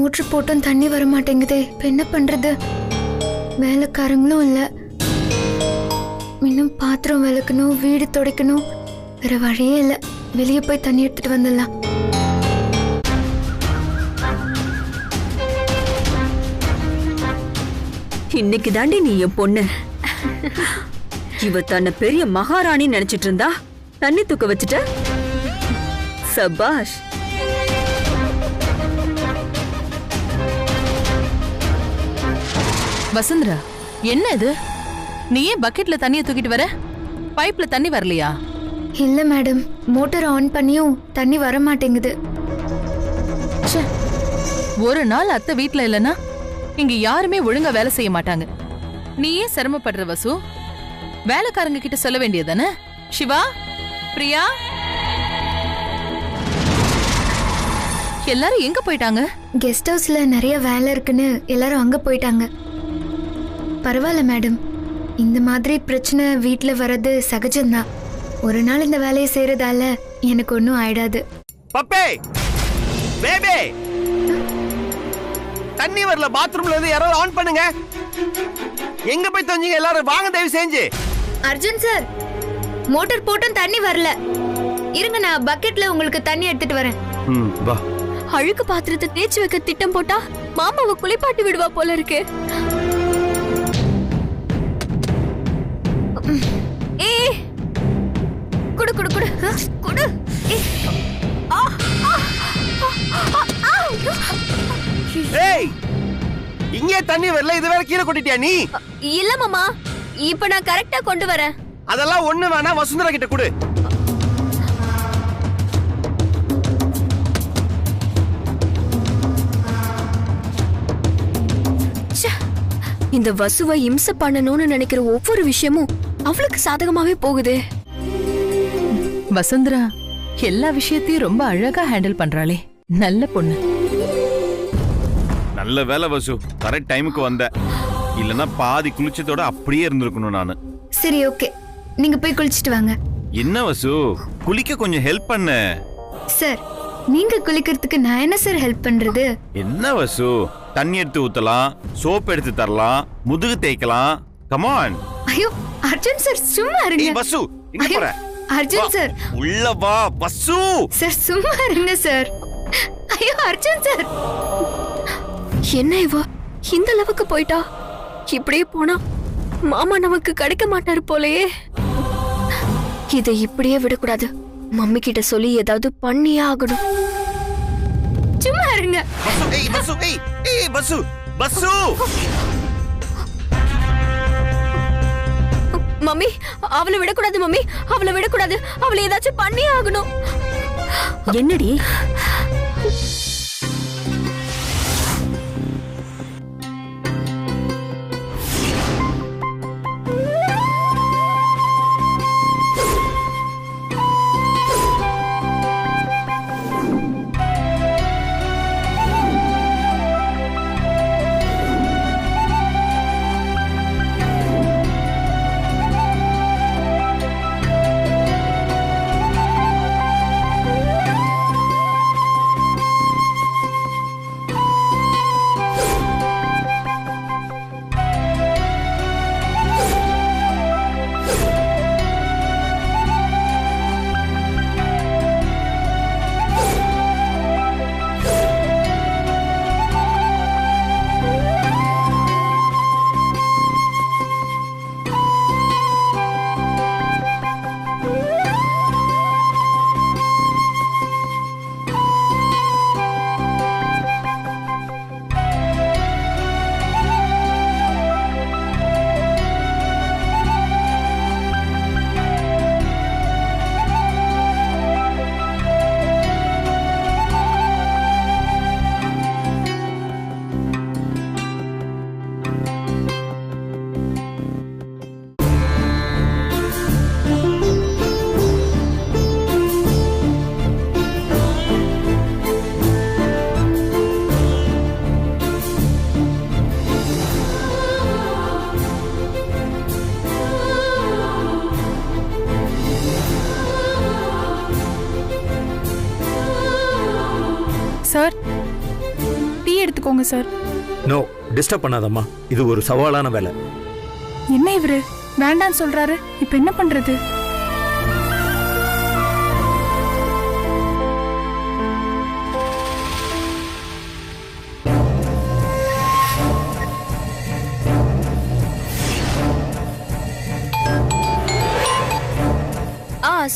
Motor போட்டும் தண்ணி வர மாட்டேங்குதே. இப்ப என்ன பண்றது? வேலைக்காரங்களும் இல்ல. இன்னும் பாத்திரம் விளக்கணும், வீடு துடைக்கணும். வேற வழியே இல்ல. வெளியே போய் தண்ணி எடுத்துட்டு வந்துடலாம். இன்னைக்கு தாண்டி நீ என் பொண்ணு. இவ தன்னை பெரிய மகாராணி நினைச்சிட்டு இருந்தா தண்ணி தூக்க வச்சுட்ட. சபாஷ். வசுந்தரா, என்ன இது? நீ ஏன் பக்கெட்ல தண்ணிய தூக்கிட்டு வர? பைப்ல தண்ணி வரலையா? இல்ல மேடம், மோட்டார் ஆன் பண்ணியும் தண்ணி வர மாட்டேங்குது. ஒரு நாள் அத்தை வீட்ல இல்லனா இங்க யாருமே ஒழுங்கா வேலை செய்ய மாட்டாங்க. நீ ஏன் சிரமப்படுற வசு? வேலைக்காரங்க கிட்ட சொல்ல வேண்டியதானே? சிவா, பிரியா, எல்லாரும் எங்க போயிட்டாங்க? கெஸ்ட் ஹவுஸ்ல நிறைய வேலை இருக்குன்னு எல்லாரும் அங்க போயிட்டாங்க. பரவாயில்ல மேடம், இந்த மாதிரி பிரச்சனை வீட்ல வர்றது சகஜம்தான். ஒரு நாள் இந்த வேலையை செய்யறதால எனக்கு ஒன்னும் ஆயிடாது. பப்பே, பேபி, தண்ணி வரல. பாத்ரூம்ல இருந்து யாராவது ஆன் பண்ணுங்க. எங்க போய் தஞ்சீங்க எல்லாரும்? வாங்க தயவு செஞ்சு. அர்ஜுன் சார், மோட்டார் போட்டும் தண்ணி வரல. இருங்க, நான் பக்கெட்ல உங்களுக்கு தண்ணி எடுத்துட்டு வரேன். வா. அழுக்கு பாத்திரத்தை தேய்ச்சி வைக்க திட்டம் போட்டா மாமாவை குளிப்பாட்டி விடுவா போல இருக்கு. குடு குடு குடு குடு. ஏய், இங்கே தண்ணி வரல. இது வேற கீழே கொட்டிட்டியா நீ? இல்ல மாமா, இப்ப நான் கரெக்டா கொண்டு வரேன். அதெல்லாம் ஒண்ணு வேணா, வசுந்தரா கிட்ட கொடு. இந்த வசுவை இம்சை பண்ணணும்னு நினைக்கிற ஒவ்வொரு விஷயமும் அவளுக்கு சாதகமாவே போகுது. வசுந்தரா எல்லா விஷயத்தையும் ரொம்ப அழகா ஹேண்டில் பண்றாளே. நல்ல பொண்ணு. நல்ல வேலை வசு, கரெக்ட் டைமுக்கு வந்த. இல்லனா பாதி குளிச்சதோட அப்படியே இருந்திருக்கணும் நானு. சரி, ஓகே, நீங்க போய் குளிச்சிட்டு வாங்க. என்ன வசு, குளிக்க கொஞ்சம் ஹெல்ப் பண்ண. சார், நீங்க குளிக்கிறதுக்கு நான் என்ன சார் ஹெல்ப் பண்றது? என்ன வசு, தண்ணி எடுத்து ஊத்தலாம், சோப் எடுத்து தரலாம், முதுகு தேய்க்கலாம். Come on. ஐயோ அர்ஜுன் சார், சும்மா இருங்க. ஏய் வசு, எங்க போற? அர்ஜுன் சார், உள்ள வா வசு. சார் சும்மா இருங்க சார். ஐயோ அர்ஜுன் சார். என்ன இவ இந்த அளவுக்கு போயிட்டா? இப்படியே போனா மாமா நமக்கு கிடைக்க மாட்டாரு போலயே. இதை இப்படியே விடக்கூடாது. மம்மி கிட்ட சொல்லி ஏதாவது பண்ணியே ஆகணும். சும்மா இருங்க. ஏய் வசு, ஏய் வசு, வசு. மம்மி, அவளை விடக்கூடாது. மம்மி, அவளை விடக்கூடாது. அவளை ஏதாச்சும் பண்ணியே ஆகணும். என்னடி? எடுத்துக்கோங்க சார். No, disturb பண்ணாதம்மா. இது ஒரு சவாலான வேலை. என்ன இவரு வேண்டான்னு சொல்றாரு? இப்ப என்ன பண்றது?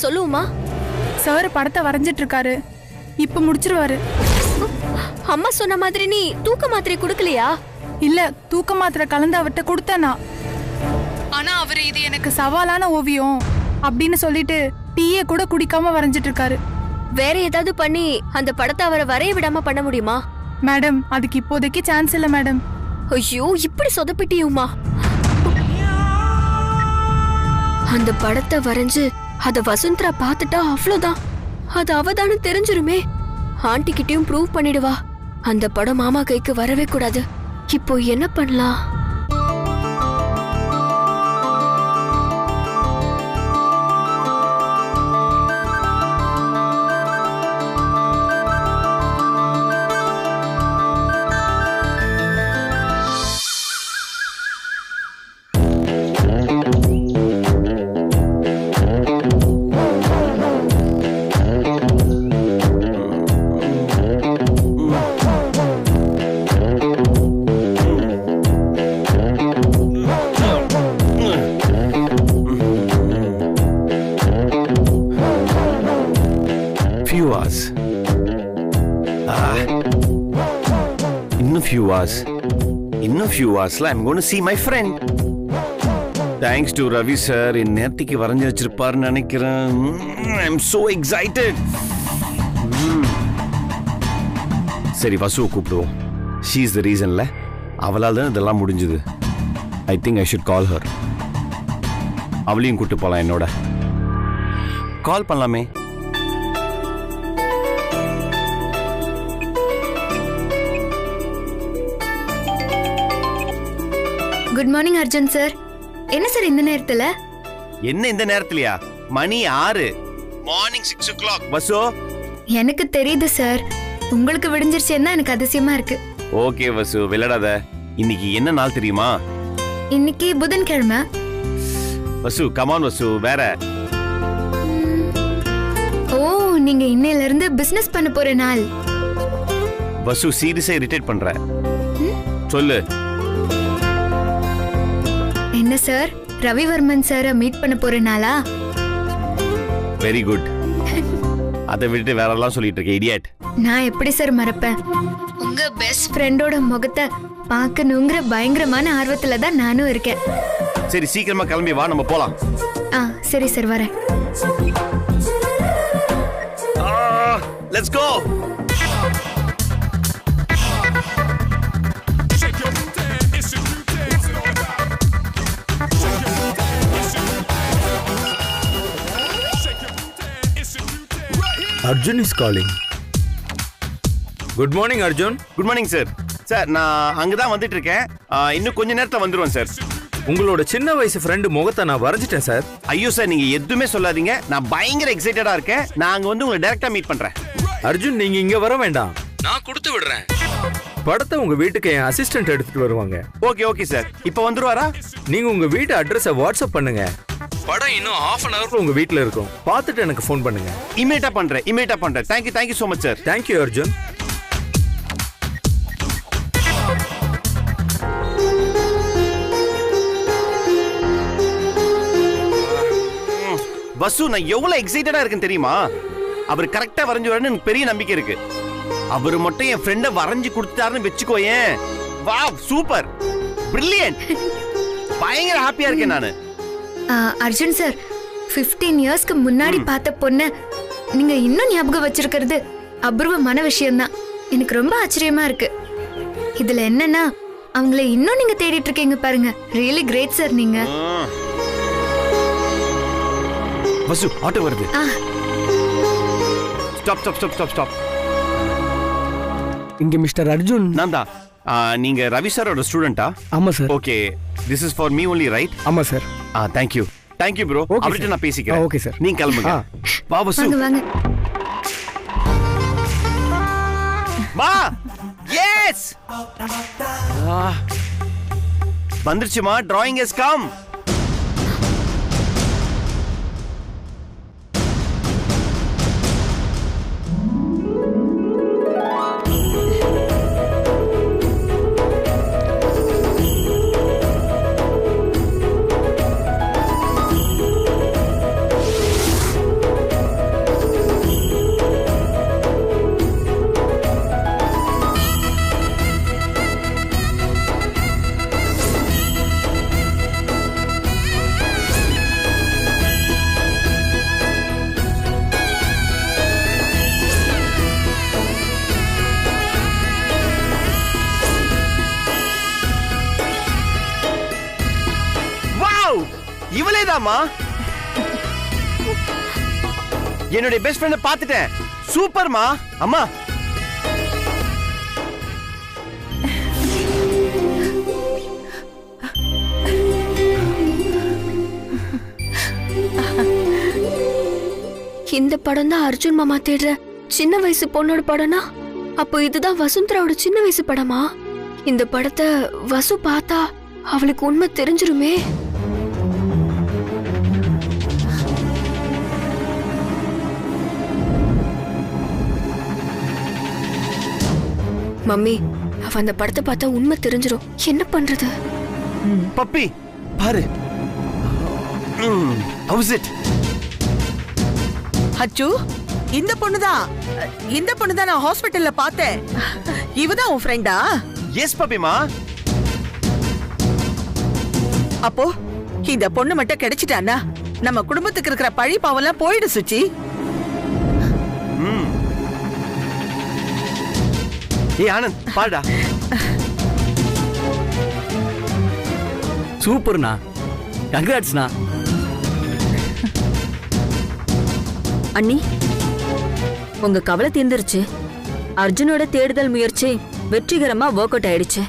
சொல்லுமா. சார் படத்தை வரைஞ்சிட்டு இருக்காரு, இப்ப முடிச்சிருவாரு. அம்மா சொன்ன மாதிரி நீ தூக்க மாத்திரை குடுக்கலையா? இல்ல, தூக்க மாத்திரை கலந்து அவர்கிட்ட கொடுத்தேனா. ஆனா அவரு இது எனக்கு சவாலான ஓவியம் அப்படின்னு சொல்லிட்டு டீயே கூட குடிக்காம வரைஞ்சிட்டு இருக்காரு. வேற ஏதாவது பண்ணி அந்த படத்தை அவரை வரைய விடாம பண்ண முடியுமா? மேடம், அதுக்கு இப்போதைக்கு சான்ஸ் இல்ல மேடம். ஐயோ, இப்படி சொதப்பிட்டியுமா? அந்த படத்தை வரைஞ்சு அத வசுந்தரா பாத்துட்டா அவ்வளவுதான். அது அவதானு தெரிஞ்சிருமே. ஆண்டி கிட்டயும் ப்ரூவ் பண்ணிடுவா. அந்த படம் மாமா கைக்கு வரவே கூடாது. இப்போ என்ன பண்ணலாம்? In a few hours, I'm going to see my friend. Thanks to Ravi sir, in நேத்திக்கு வரைஞ்சு வச்சிருப்பாருன்னு நினைக்கிறேன். I'm so excited. சரி, வசுவை கூப்பிடுவோம். She is the reasonல. அவளால் தான் இதெல்லாம் முடிஞ்சது. I think I should call her. அவளையும் கூப்பிட்டு போலாம் என்னோட. கால் பண்ணலாமே. Good morning Arjun sir. என்ன சார் இந்த நேரத்துல? என்ன இந்த நேரத்துலயா? மணி 6. Morning 6 o'clock. வசு, எனக்கு தெரியுது சார். உங்களுக்கு விடிஞ்சிருச்சேன்னா எனக்கு அதிசயமா இருக்கு. ஓகே வசு, விளையாடாத. இன்னைக்கு என்ன நாள் தெரியுமா? இன்னைக்கு புதன்கிழமை. வசு, கமான் வசு, வேற. ஓ, நீங்க இன்னையில இருந்து பிசினஸ் பண்ண போற நாள். வசு, சீரியஸா இரிட்டேட் பண்ற. சொல்லு. என்ன சார், ரவிவர்மன் சாரை மீட் பண்ண போற நாளா? Very good. அதை விட்டு வேற எல்லாம் சொல்லிட்டு இருக்க இடியட். நான் எப்படி சார் மறப்பேன்? உங்க பெஸ்ட் ஃப்ரெண்டோட முகத்தை பார்க்கணுங்கிற பயங்கரமான ஆர்வத்துல தான் நானும் இருக்கேன். சரி, சீக்கிரமா கிளம்பி வா, நம்ம போலாம். சரி சார், வரேன். Let's go. Arjun is calling. Good morning, Arjun. Good morning sir. Sir, நான் அங்கதான் வந்துட்டு இருக்கேன். இன்னும் கொஞ்ச நேரத்துல வந்துருவேன் சார். உங்களோட சின்ன வயசு ஃப்ரெண்டு முகத்தை நான் வரைஞ்சிட்டேன் சார். ஐயோ சார், நீங்க எதுவுமே சொல்லாதீங்க. நான் பயங்கர எக்ஸைட்டடா இருக்கேன். நான் அங்க வந்து உங்களை டைரக்டா மீட் பண்றேன். அர்ஜுன், நீங்க இங்க வர வேண்டாம், நான் கொடுத்து விடுறேன். படத்தை உங்க வீட்டுக்கு என் அசிஸ்டன்ட் எடுத்துட்டு வருவாங்க. Okay sir. இப்போ வந்துருவாரா? நீங்க உங்க வீட்டு அட்ரஸை வாட்ஸ்அப் பண்ணுங்க. படம் இன்னும் half an hour உங்க வீட்ல இருக்கும். பார்த்துட்டு எனக்கு ஃபோன் பண்ணுங்க. இமீடியட்டா பண்றேன். Thank you so much sir. Thank you Arjun. Vasu, நான் எவ்வளவு எக்ஸைட்டடா இருக்கேன் தெரியுமா? அவர் கரெக்டா வரைஞ்சு வரணும்னு எனக்கு பெரிய நம்பிக்கை இருக்கு. அவர் மட்டும் என் ஃப்ரெண்ட வரைஞ்சு கொடுத்தாருன்னு வெச்சுக்கோயேன். Wow, super, brilliant. பயங்கர ஹாப்பியா இருக்கேன் நானு. அர்ஜுன் சார், 15 இயர்ஸ்க்கு முன்னாடி பார்த்த பொண்ண நீங்க இன்னும் ஞாபகம் வச்சிருக்கிறது அபூர்வமான விஷயம்தான். எனக்கு ரொம்ப ஆச்சரியமா இருக்கு. இதுல என்னன்னா, அவங்கள இன்னும் நீங்க தேடிட்டு இருக்கீங்க பாருங்க. ரியலி கிரேட் சார் நீங்க. வசு, ஆட்டோ வருது. ஸ்டாப். இங்க மிஸ்டர் அர்ஜுன். நான் தான். நீங்க ரவி சாரோட ஸ்டூடெண்டா? ஆமா sir. Okay, this is for me only, right? ஆமா சார். Thank you bro. அவர்கிட்ட நான் பேசிக்கிறேன். Okay sir. நீங்க கிளம்புங்க. வா வசு. வாங்க. வா. எஸ் வந்துருச்சுமா. Drawing is come. இவளேதாமா? என்னுடைய பெஸ்ட் ஃப்ரெண்ட பாத்துட்டேன். சூப்பர்மா. அம்மா இந்த படம் தான் அர்ஜுன் மாமா தேடுற சின்ன வயசு பொண்ணோட படம்னா அப்போ இதுதான் வசுந்தராவோட சின்ன வயசு படமா? இந்த படத்தை வசு பார்த்தா அவளுக்கு உண்மை தெரிஞ்சிருமே. மம்மி, அவ அந்த படத்தை பார்த்தா உண்மை தெரிஞ்சிரும். என்ன பண்றது? பப்பி பாரு. How's it? அச்சு, இந்த பொண்ணுதான் நான் ஹாஸ்பிடல்ல பார்த்தேன். இவதான் உன் ஃப்ரெண்டா? எஸ் பப்பிமா. அப்போ இந்த பொண்ணு மட்டும் கிடைச்சிட்டானா நம்ம குடும்பத்துக்கு இருக்கிற பழி பாவெல்லாம் போயிடு சுச்சி. ஏய் ஆனந்த் பாடா. சூப்பர்ண்ணா, கங்க்ராட்ஸ்ண்ணா. அண்ணி, உங்க கவலை தீர்ந்துருச்சு. அர்ஜுனோட தேடுதல் முயற்சி வெற்றிகரமா ஒர்க் அவுட் ஆயிடுச்சு.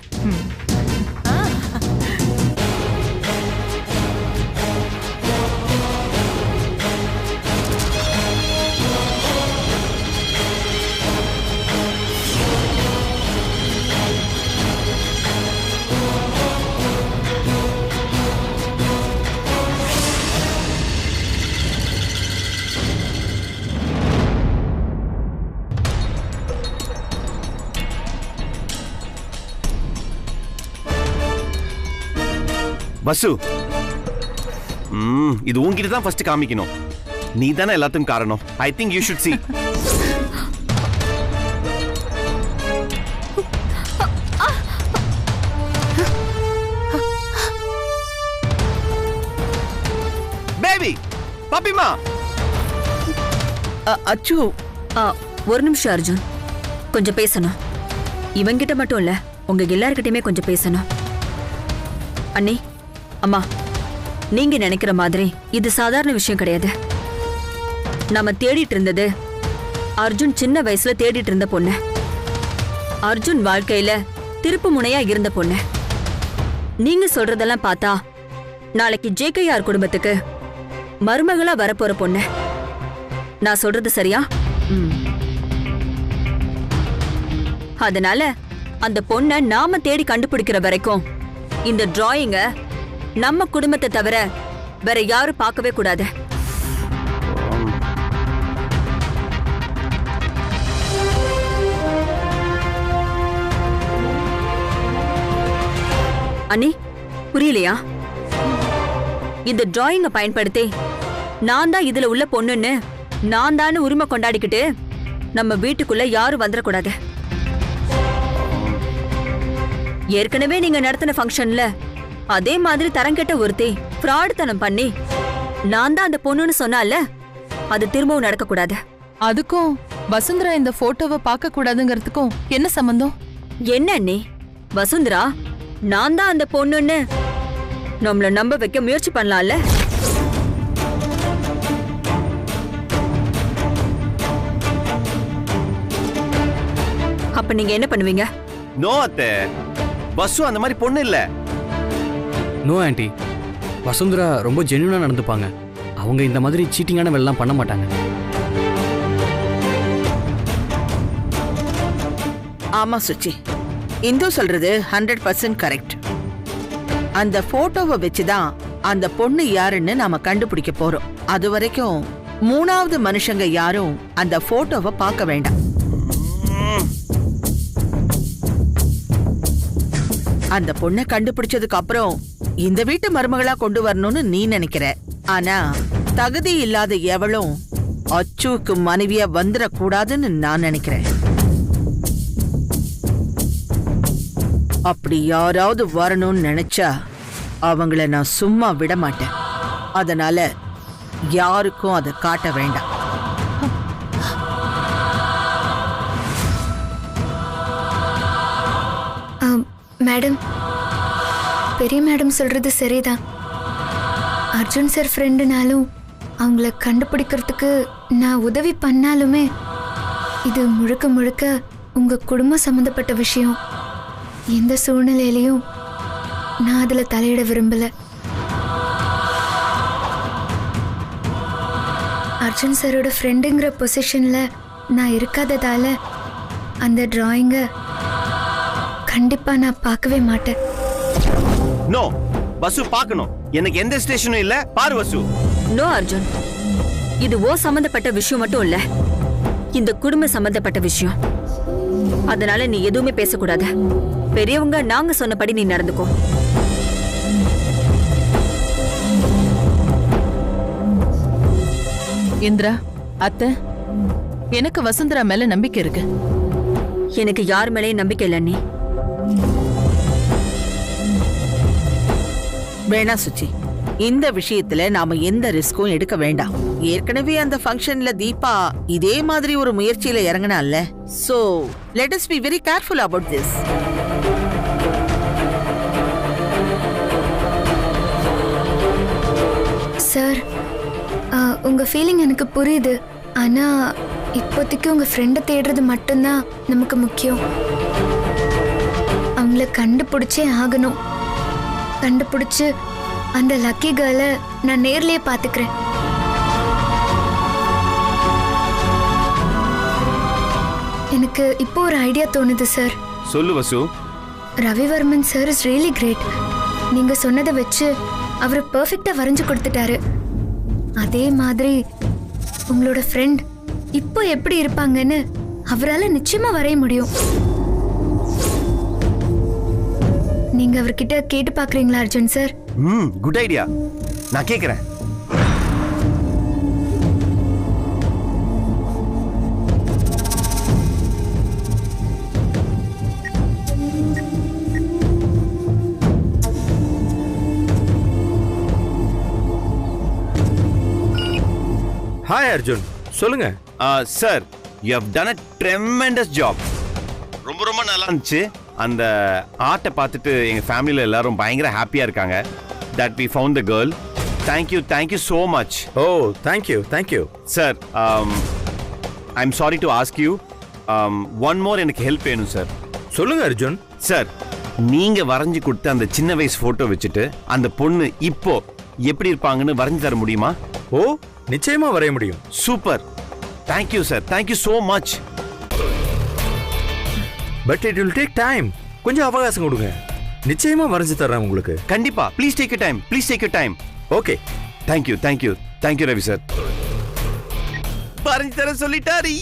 வசு, இது உன்கிட்ட தான் ஃபர்ஸ்ட் காமிக்கணும். நீ தானே எல்லாத்துக்கும் காரணம். I think you should see. Baby, பாப்பிமா. அச்சு, ஒரு நிமிஷம் அர்ஜுன், கொஞ்சம் பேசணும். இவங்கிட்ட மட்டும் இல்ல, உங்க எல்லார்கிட்டயுமே கொஞ்சம் பேசணும். அண்ணி, அம்மா, நீங்க நினைக்கிற மாதிரி இது சாதாரண விஷயம் கிடையாது. நாம தேடிட்டு இருந்தது அர்ஜுன் சின்ன வயசுல தேடிட்டு இருந்த பொண்ணு. அர்ஜுன் வாழ்க்கையில திருப்பு முனையா இருந்த பொண்ணு. நீங்க சொல்றதெல்லாம் பார்த்தா நாளைக்கு ஜேகேஆர் குடும்பத்துக்கு மருமகளா வரப்போற பொண்ணு. நான் சொல்றது சரியா? அதனால அந்த பொண்ணை நாம தேடி கண்டுபிடிக்கிற வரைக்கும் இந்த டிராயிங்க நம்ம குடும்பத்தை தவிர வேற யாரும் பார்க்கவே கூடாது. அண்ணி, புரியலையா? இந்த டிராயிங்க பயன்படுத்தி நான் தான் இதுல உள்ள பொண்ணுன்னு நான் தான் உரிமை கொண்டாடிக்கிட்டு நம்ம வீட்டுக்குள்ள யாரும் வந்துடக்கூடாது. ஏற்கனவே நீங்க நடத்தின ஃபங்க்ஷன்ல அதே மாதிரி தரங்கெட்ட ஒருத்தி ஃப்ராடுத்தனம் பண்ணி நான் தான் அந்த பொண்ணுன்னு சொன்னால அது திரும்பவும் நடக்க கூடாது. அதுக்கும் வசுந்தரா இந்த போட்டோவை பார்க்க கூடாதுங்கிறதுக்கும் என்ன சம்பந்தம்? என்ன அண்ணி, வசுந்தரா நான் தான் அந்த பொண்ணுன்னு நம்மள நம்ப வைக்க முயற்சி பண்ணலாம்ல? அப்ப நீங்க என்ன பண்ணுவீங்க? நோ அத்தை, வசு அந்த மாதிரி பொண்ணு இல்ல. நோ ஆண்டி, வசுந்தரா ரொம்ப ஜென்யூனா நடந்துப்பாங்க. அவங்க இந்த மாதிரி சீட்டிங்கான வேலைலாம் பண்ண மாட்டாங்க. ஆமா சுச்சி, இந்து சொல்றது 100% கரெக்ட். அந்த போட்டோவை வச்சுதான் அந்த பொண்ணு யாருன்னு நாம கண்டுபிடிக்க போறோம். அது வரைக்கும் 3வது மனுஷங்க யாரும் அந்த போட்டோவை பார்க்க வேண்டாம். அந்த பொண்ணை கண்டுபிடிச்சதுக்கு அப்புறம் இந்த வீட்டு மருமகளா கொண்டு வரணும்னு நீ நினைக்கிற. ஆனா தகுதி இல்லாத எவளும் அச்சுவுக்கு மனைவியா வந்துடக்கூடாதுன்னு நான் நினைக்கிறேன். அப்படி யாராவது வரணும்னு நினைச்சா அவங்கள நான் சும்மா விட மாட்டேன். அதனால யாருக்கும் அதை காட்ட வேண்டாம். மேடம், பெரிய மேடம் சொல்றது சரிதான். அர்ஜுன் சார் ஃப்ரெண்டுனாலும் அவங்கள கண்டுபிடிக்கிறதுக்கு நான் உதவி பண்ணாலுமே இது முழுக்க முழுக்க உங்க குடும்பம் சம்பந்தப்பட்ட விஷயம். எந்த சூழ்நிலையிலையும் நான் அதுல தலையிட விரும்பல. அர்ஜுன் சாரோட ஃப்ரெண்டுங்கிற பொசிஷன்ல நான் இருக்காததால அந்த டிராயிங்க கண்டிப்பா நான் பார்க்கவே மாட்டேன். நோ வசு, பார்க்கணும். எனக்கு எந்த ஸ்டேஷனும் இல்ல. பாரு வசு. நோ அர்ஜுன், இது ஓ சம்பந்தப்பட்ட விஷயம் மட்டும் இல்ல, இந்த குடும்ப சம்பந்தப்பட்ட விஷயம். அதனால நீ எதுவுமே பேசக்கூடாது. பெரியவங்க நாங்க சொன்னபடி நீ நடந்துக்கோ. இந்திரா, அத்தை, எனக்கு வசுந்தரா மேல நம்பிக்கை இருக்கு. எனக்கு யார் மேலேயும் நம்பிக்கை இல்ல. நீ வேணா சுச்சி, இந்த விஷயத்துல நாம எந்த ரிஸ்க்கும் எடுக்க வேண்டாம். ஏற்கனவே அந்த ஃபங்க்ஷன்ல தீபா இதே மாதிரி ஒரு முயற்சியில இறங்கினால. So let us be very careful about this. Sir, உங்க ஃபீலிங் எனக்கு புரியுது. ஆனா இப்போதைக்கு உங்க ஃப்ரெண்டை தேடுறது மட்டும்தான் நமக்கு முக்கியம். அவங்கள கண்டுபிடிச்சே ஆகணும். கண்டுபிடிச்சு அந்த லக்கி கேர்ளை நான் நேர்லயே பாத்துக்கிறேன். எனக்கு இப்போ ஒரு ஐடியா தோணுது சார். சொல்லு Vasu. Ravivarman sir is really great. நீங்க சொன்னதை வச்சு அவர் பெர்ஃபெக்ட்டா வரைஞ்சு கொடுத்துட்டாரு. அதே மாதிரி உங்களோட ஃப்ரெண்ட் இப்போ எப்படி இருப்பாங்கன்னு அவரால் நிச்சயமா வரைய முடியும். நீங்க அவர்கிட்ட கேட்டு பாக்குறீங்களா அர்ஜுன் சார்? Good idea. நான் கேக்குறேன். ஹாய் அர்ஜுன், சொல்லுங்க. Sir, you have done a tremendous job. ரொம்ப ரொம்ப நல்லா இருந்துச்சு. அந்த ஆர்ட்டை பார்த்துட்டு எங்கள் ஃபேமிலியில் எல்லாரும் பயங்கர ஹாப்பியாக இருக்காங்க. That we found the girl. Thank you so much. Oh, thank you sir. I am sorry to ask you one more. எனக்கு ஹெல்ப் வேணும் சார். சொல்லுங்க அர்ஜுன். சார், நீங்கள் வரைஞ்சி கொடுத்த அந்த சின்ன வயசு ஃபோட்டோ வச்சுட்டு அந்த பொண்ணு இப்போ எப்படி இருப்பாங்கன்னு வரைஞ்சி தர முடியுமா? ஓ, நிச்சயமா வரைய முடியும். Super. Thank you sir. Thank you so much. But it will take time. கொஞ்சம் அவகாசம் கொடுங்க. நிச்சயமா வரைஞ்சு தர்றேன் உங்களுக்கு. கண்டிப்பா. Please take you time. Okay. Thank you Ravi sir. வரைஞ்சு தர சொல்லிட்டாரு.